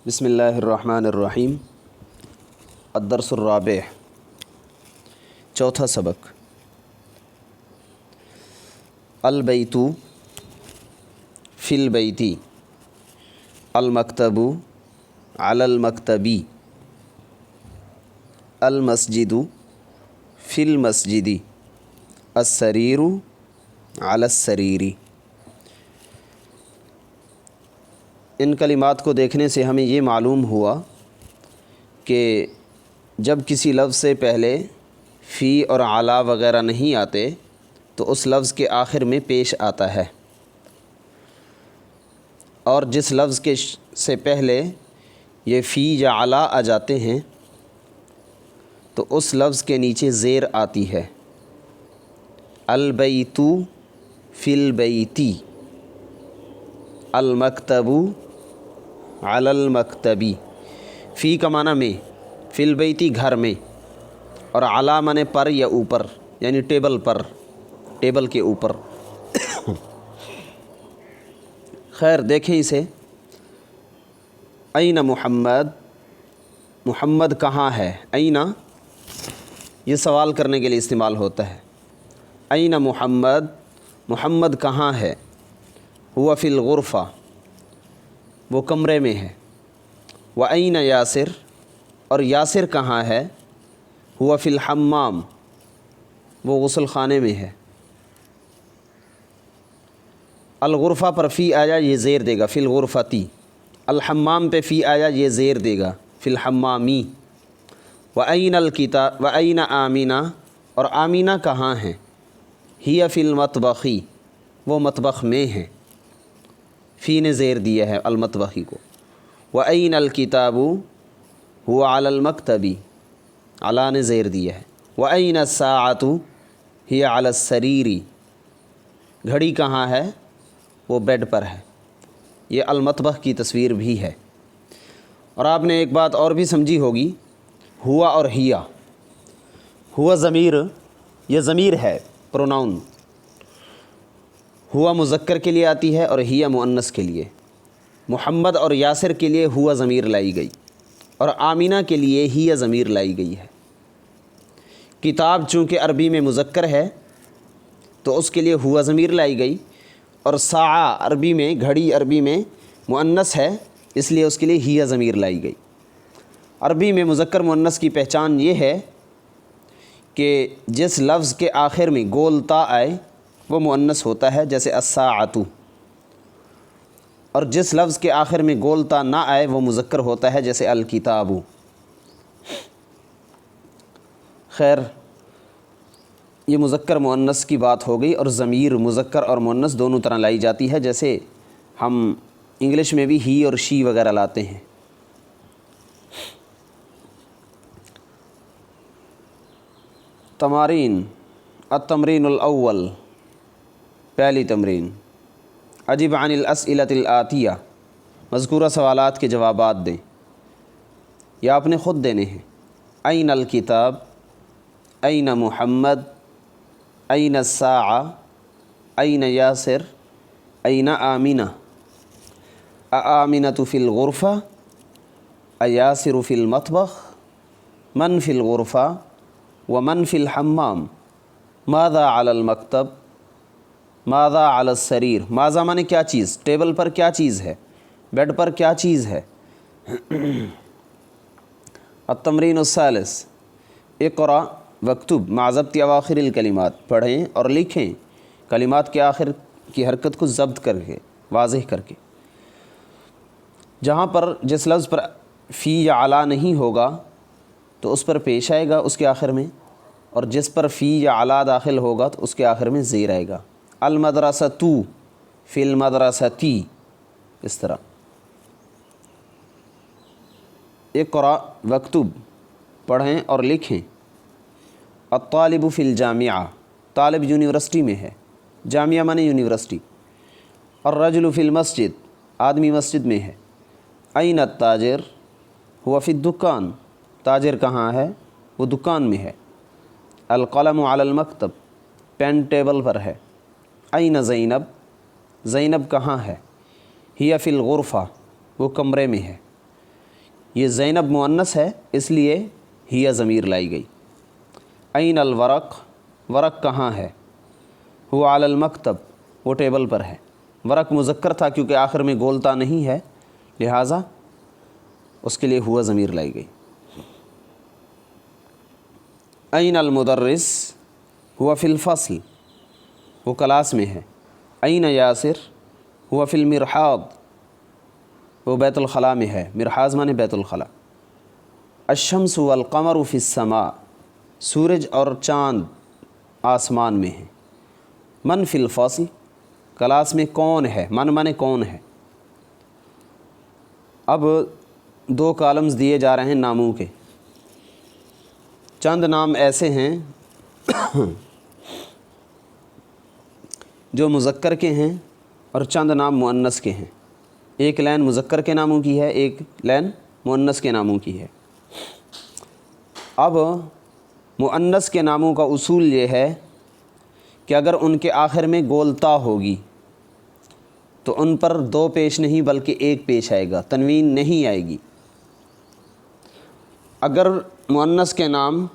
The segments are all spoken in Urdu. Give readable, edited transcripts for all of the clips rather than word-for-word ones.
بسم اللہ الرحمن الرحیم الدرس الرابع چوتھا سبق البیت فی البیتی المکتب علی المکتبی المسجد فی المسجد السریر علی السریر۔ ان کلمات کو دیکھنے سے ہمیں یہ معلوم ہوا کہ جب کسی لفظ سے پہلے فی اور علی وغیرہ نہیں آتے تو اس لفظ کے آخر میں پیش آتا ہے، اور جس لفظ کے سے پہلے یہ فی یا علی آ جاتے ہیں تو اس لفظ کے نیچے زیر آتی ہے۔ البیت فی البیتی، المکتب علی المکتبی۔ فی کا معنی میں، فی البیتی گھر میں، اور علی معنی پر یا اوپر، یعنی ٹیبل پر، ٹیبل کے اوپر۔ خیر دیکھیں اسے، این محمد، محمد کہاں ہے؟ این یہ سوال کرنے کے لیے استعمال ہوتا ہے۔ این محمد، محمد کہاں ہے؟ ہوا فی الغرفہ، وہ کمرے میں ہے۔ وَأَيْنَ یاسر، اور یاسر کہاں ہے؟ ہوا فی الحمام، وہ غسل خانے میں ہے۔ الغرفہ پر فی آیا، یہ زیر دے گا، فی الغرفتی۔ الحمام پہ فی آیا، یہ زیر دے گا، فی الحمامی۔ وَأَيْنَ الکتاب، وَأَيْنَ آمینہ، اور آمینہ کہاں ہیں؟ ہی فی المطبخی، وہ مطبخ میں ہیں، فی نے زیر دیا ہے المطبخی کو۔ وَأَيْنَ الکتاب، ہوا علی المکتبی، علی نے زیر دیا ہے۔ وَأَيْنَ السَّاعَةُ، ہی علی السَّرِيرِ، گھڑی کہاں ہے؟ وہ بیڈ پر ہے۔ یہ المطبخ کی تصویر بھی ہے۔ اور آپ نے ایک بات اور بھی سمجھی ہوگی، ہوا اور ہیا۔ ہوا ضمیر، یہ ضمیر ہے، پروناؤن۔ ہوا مذکر کے لیے آتی ہے اور ہیا مؤنث کے لیے۔ محمد اور یاسر کے لیے ہوا ضمیر لائی گئی، اور آمینہ کے لیے ہیا ضمیر لائی گئی ہے۔ کتاب چونکہ عربی میں مذکر ہے تو اس کے لیے ہوا ضمیر لائی گئی، اور ساعہ عربی میں، گھڑی عربی میں مؤنث ہے، اس لیے اس کے لیے ہیا ضمیر لائی گئی۔ عربی میں مذکر مؤنث کی پہچان یہ ہے کہ جس لفظ کے آخر میں گول تا آئے وہ مؤنث ہوتا ہے، جیسے الساعۃ، اور جس لفظ کے آخر میں گول تا نہ آئے وہ مذکر ہوتا ہے، جیسے الکتاب۔ خیر یہ مذکر مؤنث کی بات ہو گئی، اور ضمیر مذکر اور مؤنث دونوں طرح لائی جاتی ہے، جیسے ہم انگلش میں بھی ہی اور شی وغیرہ لاتے ہیں۔ تمارین، التمرین الاول، پہلی تمرین، اجب عن الاسئلۃ الآتیہ، مذکورہ سوالات کے جوابات دیں، یا آپ نے خود دینے ہیں۔ این الکتاب، این محمد، این الساعہ، این یاسر، این آمینہ، آمینۃ فی الغرفہ، ایاسر فی المطبخ، من فی الغرفہ ومن فی الحمام، ماذا علی المکتب، ماذا علی السریر۔ ماذا مانے کیا چیز، ٹیبل پر کیا چیز ہے، بیڈ پر کیا چیز ہے۔ التمرین الثالث، اقرأ واکتب مع ضبط اواخر الکلمات، پڑھیں اور لکھیں کلمات کے آخر کی حرکت کو ضبط کر کے، واضح کر کے۔ جہاں پر جس لفظ پر فی یا علی نہیں ہوگا تو اس پر پیش آئے گا اس کے آخر میں، اور جس پر فی یا علی داخل ہوگا تو اس کے آخر میں زیر آئے گا۔ المدرسۃ فی المدرستی، اس طرح۔ اقرأ واکتب، پڑھیں اور لکھیں۔ الطالب فی الجامعہ، طالب یونیورسٹی میں ہے، جامعہ مانے یونیورسٹی۔ الرجل فی المسجد، آدمی مسجد میں ہے۔ این التاجر، ہوا فی الدکان، تاجر کہاں ہے؟ وہ دکان میں ہے۔ القلم علی المکتب، پین ٹیبل پر ہے۔ این زینب، زینب کہاں ہے؟ ہی فی الغرفہ، وہ کمرے میں ہے۔ یہ زینب مؤنث ہے اس لیے ہیہ ضمیر لائی گئی۔ این الورق، ورق کہاں ہے؟ هو علی المکتب، وہ ٹیبل پر ہے۔ ورق مذکر تھا کیونکہ آخر میں گولتا نہیں ہے، لہٰذا اس کے لیے ہوا ضمیر لائی گئی۔ این المدرس، ہوا فی الفصل، وہ کلاس میں ہے۔ این یاسر، ہوا فی المرحاض، وہ بیت الخلاء میں ہے۔ مرحاض مانے بیت الخلاء۔ الشمس والقمر فی السماء، سورج اور چاند آسمان میں ہیں۔ من فی الفصل، کلاس میں کون ہے؟ من مانے کون ہے۔ اب 2 کالمز دیے جا رہے ہیں ناموں کے۔ چند نام ایسے ہیں جو مذکر کے ہیں اور چند نام مؤنث کے ہیں۔ ایک لائن مذکر کے ناموں کی ہے، ایک لائن مؤنث کے ناموں کی ہے۔ اب مؤنث کے ناموں کا اصول یہ ہے کہ اگر ان کے آخر میں گولتا ہوگی تو ان پر 2 پیش نہیں بلکہ 1 پیش آئے گا، تنوین نہیں آئے گی۔ اگر مؤنث کے نام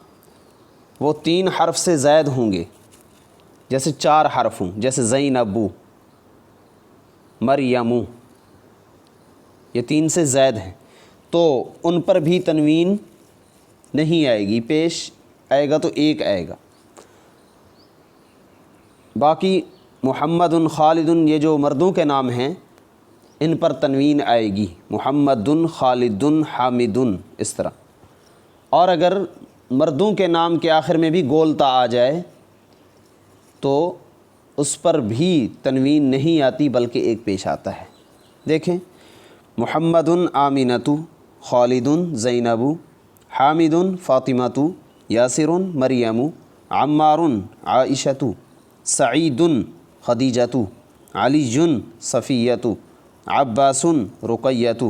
وہ 3 حرف سے زائد ہوں گے، جیسے 4 حرف ہوں، جیسے زینبو، مریمو، یہ 3 سے زائد ہیں، تو ان پر بھی تنوین نہیں آئے گی، پیش آئے گا تو 1 آئے گا۔ باقی محمد، خالد، یہ جو مردوں کے نام ہیں ان پر تنوین آئے گی، محمد، خالد، حامد، اس طرح۔ اور اگر مردوں کے نام کے آخر میں بھی گولتا آ جائے تو اس پر بھی تنوین نہیں آتی بلکہ 1 پیش آتا ہے۔ دیکھیں، محمد آمینۃ، خالد زینب، حامد فاطمۃ، یاسر مریم، عمار عائشۃ، سعید خدیجۃ، علی صفیۃ، عباس رقیۃ۔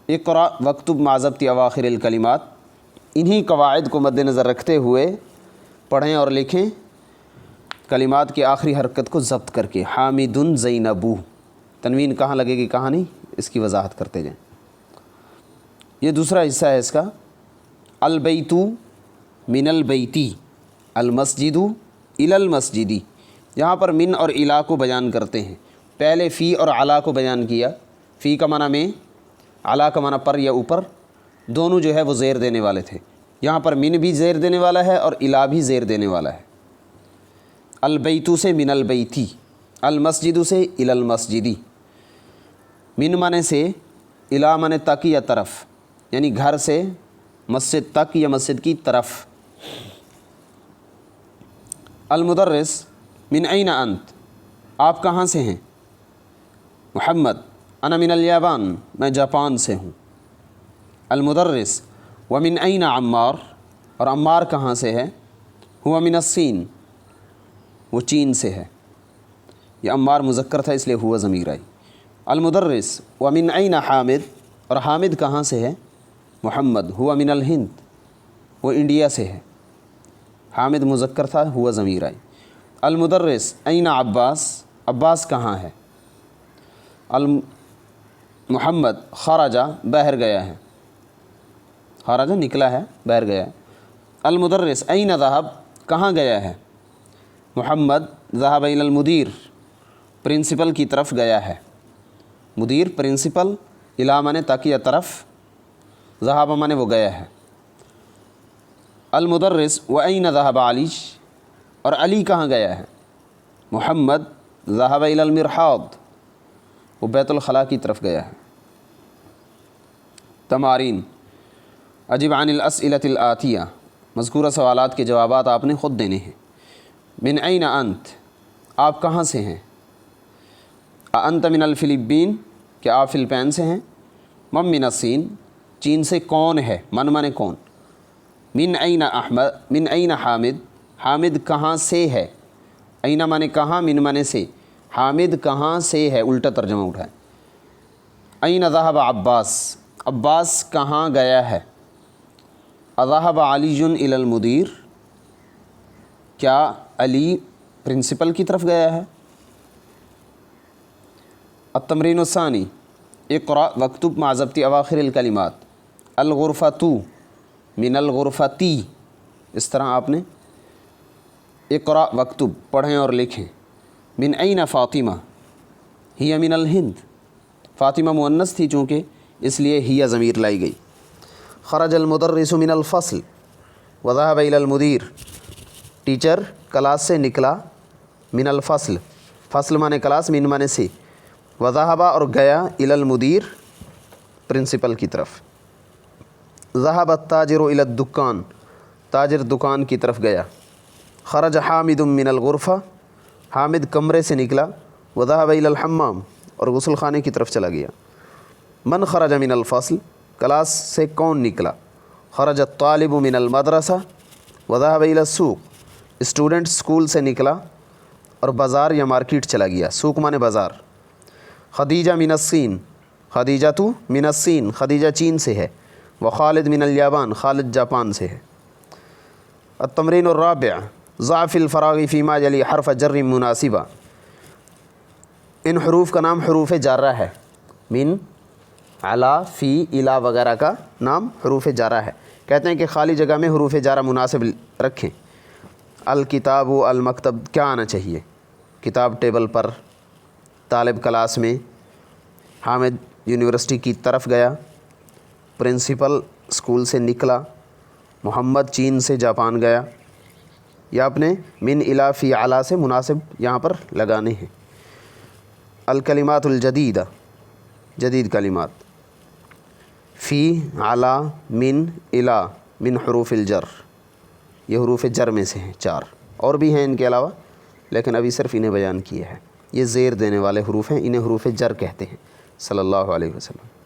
اقرأ واکتب مع ضبط اواخر الکلمات، انہی قواعد کو مد نظر رکھتے ہوئے پڑھیں اور لکھیں کلمات کی آخری حرکت کو ضبط کر کے۔ حامد زینب، تنوین کہاں لگے گی کہاں نہیں، اس کی وضاحت کرتے جائیں۔ یہ دوسرا حصہ ہے اس کا۔ البیت من البیتی، المسجد الی المسجدی، یہاں پر من اور الی کو بیان کرتے ہیں۔ پہلے فی اور علی کو بیان کیا۔ فی کا معنی میں، علی کا معنی پر یا اوپر، دونوں جو ہے وہ زیر دینے والے تھے۔ یہاں پر من بھی زیر دینے والا ہے اور الی بھی زیر دینے والا ہے۔ البیت سے من البیتی، المسجد سے الی المسجدی۔ من معنی سے، الی معنی تک یا طرف، یعنی گھر سے مسجد تک یا مسجد کی طرف۔ المدرس، من این انت، آپ کہاں سے ہیں؟ محمد، انا من الیابان، میں جاپان سے ہوں۔ المدرس، ومن این عمار، اور عمار کہاں سے ہے؟ ہوا من الصین، وہ چین سے ہے۔ یہ عمار مذکر تھا اس لیے ہوا ضمیر آئی۔ المدرس، ومن این حامد، اور حامد کہاں سے ہے؟ محمد، ہوا من الہند، وہ انڈیا سے ہے۔ حامد مذکر تھا، ہوا ضمیر آئی۔ المدرس، این عباس، عباس کہاں ہے؟ محمد، خرجہ، باہر گیا ہے۔ خرجہ نکلا ہے، باہر گیا ہے۔ المدرس، این ذهب، کہاں گیا ہے؟ محمد، ذهب الی المدیر، پرنسپل کی طرف گیا ہے۔ مدیر پرنسپل، الی مانے تک یا طرف، ذهب مانے وہ گیا ہے۔ المدرس، وأین ذهب علی، اور علی کہاں گیا ہے؟ محمد، ذهب الی المرحاض، وہ بیت الخلاء کی طرف گیا ہے۔ تمارین، اجب عن الاسئلۃ الآتیہ، مذکورہ سوالات کے جوابات آپ نے خود دینے ہیں۔ من این انت، آپ کہاں سے ہیں؟ انت من الفلپین، کیا آپ فلپین سے ہیں؟ من الصین، چین سے کون ہے؟ من مانے کون۔ من این احمد، من این حامد، حامد کہاں سے ہے؟ این مانے کہاں، من مانے سے، حامد کہاں سے ہے، الٹا ترجمہ اٹھائیں۔ این ذهب عباس، عباس کہاں گیا ہے؟ اذهب علی الی المدیر، کیا علی پرنسپل کی طرف گیا ہے؟ التمرین الثانی، اقرا وکتب مع ضبط اواخر الکلمات، الغرفتو من الغرفتی، اس طرح آپ نے اقرا وکتب پڑھیں اور لکھیں۔ من این فاطمہ، ہی من الہند، فاطمہ مؤنث تھی چونکہ اس لیے ہی ضمیر لائی گئی۔ خرج المدرس من الفصل وذهب الى المدیر، ٹیچر کلاس سے نکلا، من الفصل، فصل مانے کلاس، من مانے سے، وذهب اور گیا، الى المدیر پرنسپل کی طرف۔ ذهب التاجر الى الدکان، تاجر دکان کی طرف گیا۔ خرج حامد من الغرفہ، حامد کمرے سے نکلا، وذهب الى الحمام اور غسل خانے کی طرف چلا گیا۔ من خرج من الفصل، کلاس سے کون نکلا؟ خرج الطالب من المدرسہ وذهب الى السوق، اسٹوڈنٹ اسکول سے نکلا اور بازار یا مارکیٹ چلا گیا، سوق مانے بازار۔ خدیجہ من الصین، خدیجہ تو من الصین، خدیجہ چین سے ہے۔ وخالد من الیابان، خالد جاپان سے ہے۔ التمرین الرابع، ضع فی الفراغ فیما یلی حرف جر مناسبہ، ان حروف کا نام حروف جارہ ہے، من، علا، فی، الا وغیرہ کا نام حروف جارہ ہے۔ کہتے ہیں کہ خالی جگہ میں حروف جارہ مناسب رکھیں۔ الکتاب و المکتب، کیا آنا چاہیے؟ کتاب ٹیبل پر، طالب کلاس میں، حامد یونیورسٹی کی طرف گیا، پرنسپل اسکول سے نکلا، محمد چین سے جاپان گیا، یا اپنے من الا فی علا سے مناسب یہاں پر لگانے ہیں۔ الکلمات الجدیدہ، جدید کلمات، فی، علا، من، الا، من حروف الجر، یہ حروف جر میں سے ہیں، چار اور بھی ہیں ان کے علاوہ لیکن ابھی صرف انہیں بیان کیے ہیں۔ یہ زیر دینے والے حروف ہیں، انہیں حروف جر کہتے ہیں۔ صلی اللہ علیہ وسلم۔